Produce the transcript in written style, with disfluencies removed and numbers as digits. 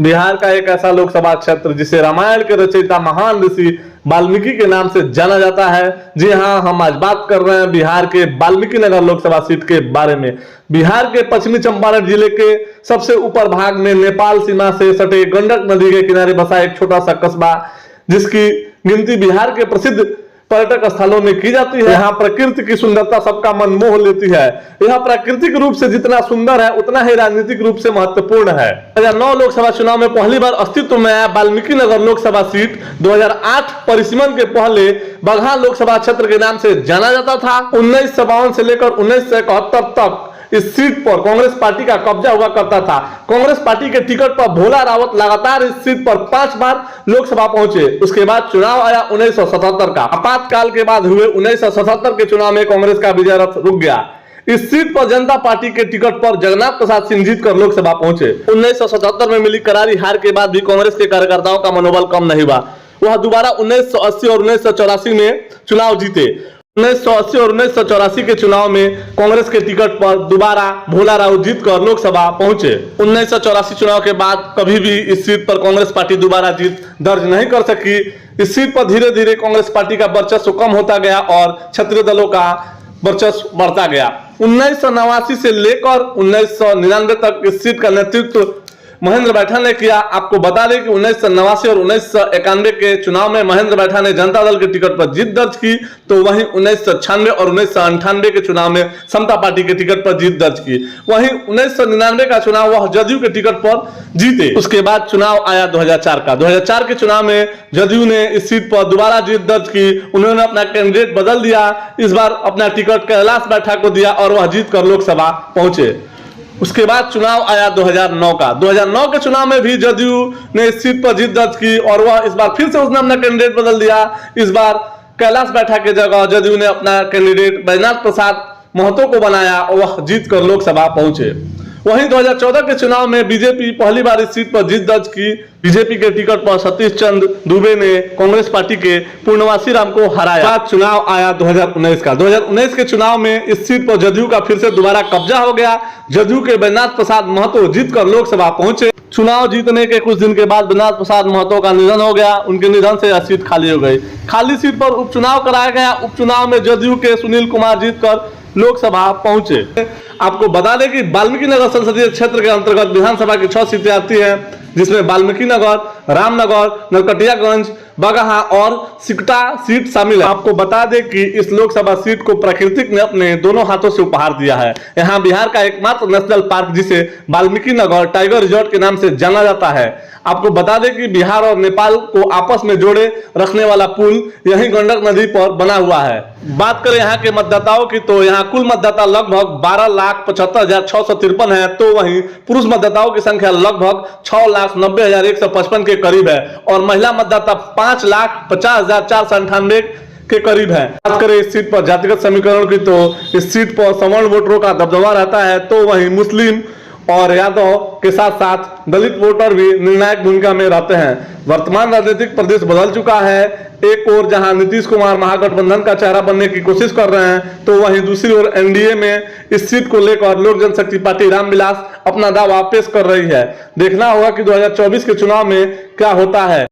बिहार का एक ऐसा लोकसभा क्षेत्र जिसे रामायण के रचयिता महान ऋषि वाल्मीकि के नाम से जाना जाता है। जी हां, हम आज बात कर रहे हैं बिहार के वाल्मीकि नगर लोकसभा सीट के बारे में। बिहार के पश्चिमी चंपारण जिले के सबसे ऊपर भाग में नेपाल सीमा से सटे गंडक नदी के किनारे बसा एक छोटा सा कस्बा, जिसकी गिनती बिहार के प्रसिद्ध पर्यटक स्थलों में की जाती है। यहाँ प्रकृति की सुंदरता सबका मन मोह लेती है। यह प्राकृतिक रूप से जितना सुंदर है उतना ही राजनीतिक रूप से महत्वपूर्ण है। 2009 लोकसभा चुनाव में पहली बार अस्तित्व में आया वाल्मीकि नगर लोकसभा सीट 2008 परिसीमन के पहले बगहा लोकसभा क्षेत्र के नाम से जाना जाता था। 1952 से लेकर 1971 तक इस सीट पर कांग्रेस पार्टी का कब्जा हुआ करता था। कांग्रेस पार्टी के टिकट पर भोला रावत लगातार इस सीट पर 5 बार लोकसभा पहुंचे। उसके बाद चुनाव आया 1977 का। आपातकाल के बाद हुए 1977 के चुनाव में कांग्रेस का विजय रथ रुक गया। इस सीट पर जनता पार्टी के टिकट पर जगन्नाथ प्रसाद सिंह जीतकर लोकसभा पहुंचे। 1977 में मिली करारी हार के बाद भी कांग्रेस के कार्यकर्ताओं का मनोबल कम नहीं हुआ। वह दोबारा 1980 और 1984 में चुनाव जीते। 1980 और 1984 के चुनाव में कांग्रेस के टिकट पर दोबारा भोला रावत जीतकर लोकसभा पहुंचे। 1984 चुनाव के बाद कभी भी इस सीट पर कांग्रेस पार्टी दोबारा जीत दर्ज नहीं कर सकी। इस सीट पर धीरे धीरे कांग्रेस पार्टी का वर्चस्व कम होता गया और क्षेत्रीय दलों का वर्चस्व बढ़ता गया। 1989 से लेकर 1999 तक इस सीट का नेतृत्व महेंद्र बैठा ने किया। आपको बता दें कि 1989 और 1991 के चुनाव में महेंद्र बैठा ने जनता दल के टिकट पर जीत दर्ज की, तो वहीं 1996 और 1998 के चुनाव में समता पार्टी के टिकट पर जीत दर्ज की। वहीं 1999 का चुनाव वह जदयू के टिकट पर जीते। उसके बाद चुनाव आया 2004 का। 2004 के चुनाव में जदयू ने इस सीट पर दोबारा जीत दर्ज की। उन्होंने अपना कैंडिडेट बदल दिया। इस बार अपना टिकट कैलाश बैठा को दिया और वह जीतकर लोकसभा पहुंचे। उसके बाद चुनाव आया 2009 का। 2009 के चुनाव में भी जदयू ने इस सीट पर जीत दर्ज की और वह इस बार फिर से उसने अपना कैंडिडेट बदल दिया। इस बार कैलाश बैठा के जगह जदयू ने अपना कैंडिडेट बैजनाथ प्रसाद महतो को बनाया और वह जीतकर लोकसभा पहुंचे। वहीं 2014 के चुनाव में बीजेपी पहली बार इस सीट पर जीत दर्ज की। बीजेपी के टिकट पर सतीश चंद्र दुबे ने कांग्रेस पार्टी के पूर्णवासी राम को हराया। बाद चुनाव आया 2019 का। 2019 के चुनाव में इस सीट पर जदयू का फिर से दोबारा कब्जा हो गया। जदयू के बैजनाथ प्रसाद महतो जीतकर लोकसभा पहुंचे। चुनाव जीतने के कुछ दिन के बाद बैजनाथ प्रसाद महतो का निधन हो गया। उनके निधन से यह सीट खाली हो गई। खाली सीट पर उपचुनाव कराया गया। उपचुनाव में जदयू के सुनील कुमार जीतकर लोकसभा पहुंचे। आपको बता दें कि वाल्मीकि नगर संसदीय क्षेत्र के अंतर्गत विधानसभा की 6 सीटें आती हैं, जिसमें वाल्मीकि नगर, रामनगर, नरकटियागंज, बगहा और सिकटा सीट शामिल है। आपको बता दें कि इस लोकसभा सीट को प्राकृतिक ने अपने दोनों हाथों से उपहार दिया है। यहाँ बिहार का एकमात्र नेशनल पार्क, जिसे वाल्मीकि नगर टाइगर रिजॉर्ट के नाम से जाना जाता है। आपको बता दें कि बिहार और नेपाल को आपस में जोड़े रखने वाला पुल यही गंडक नदी पर बना हुआ है। बात करें यहाँ के मतदाताओं की, तो यहाँ कुल मतदाता लगभग 12,75,653 है, तो वहीं पुरुष मतदाताओं की संख्या लगभग 6,90,155 के करीब है और महिला मतदाता 5,50,498 के करीब है। बात करें इस सीट पर जातिगत समीकरण की, तो इस सीट पर सवर्ण वोटरों का दबदबा रहता है, तो वहीं मुस्लिम और यादव के साथ साथ दलित वोटर भी निर्णायक भूमिका में रहते हैं। वर्तमान राजनीतिक प्रदेश बदल चुका है। एक ओर जहां नीतीश कुमार महागठबंधन का चेहरा बनने की कोशिश कर रहे हैं, तो वहीं दूसरी ओर एनडीए में इस सीट को लेकर लोक जनशक्ति पार्टी रामविलास अपना दावा पेश कर रही है। देखना होगा कि 2024 के चुनाव में क्या होता है।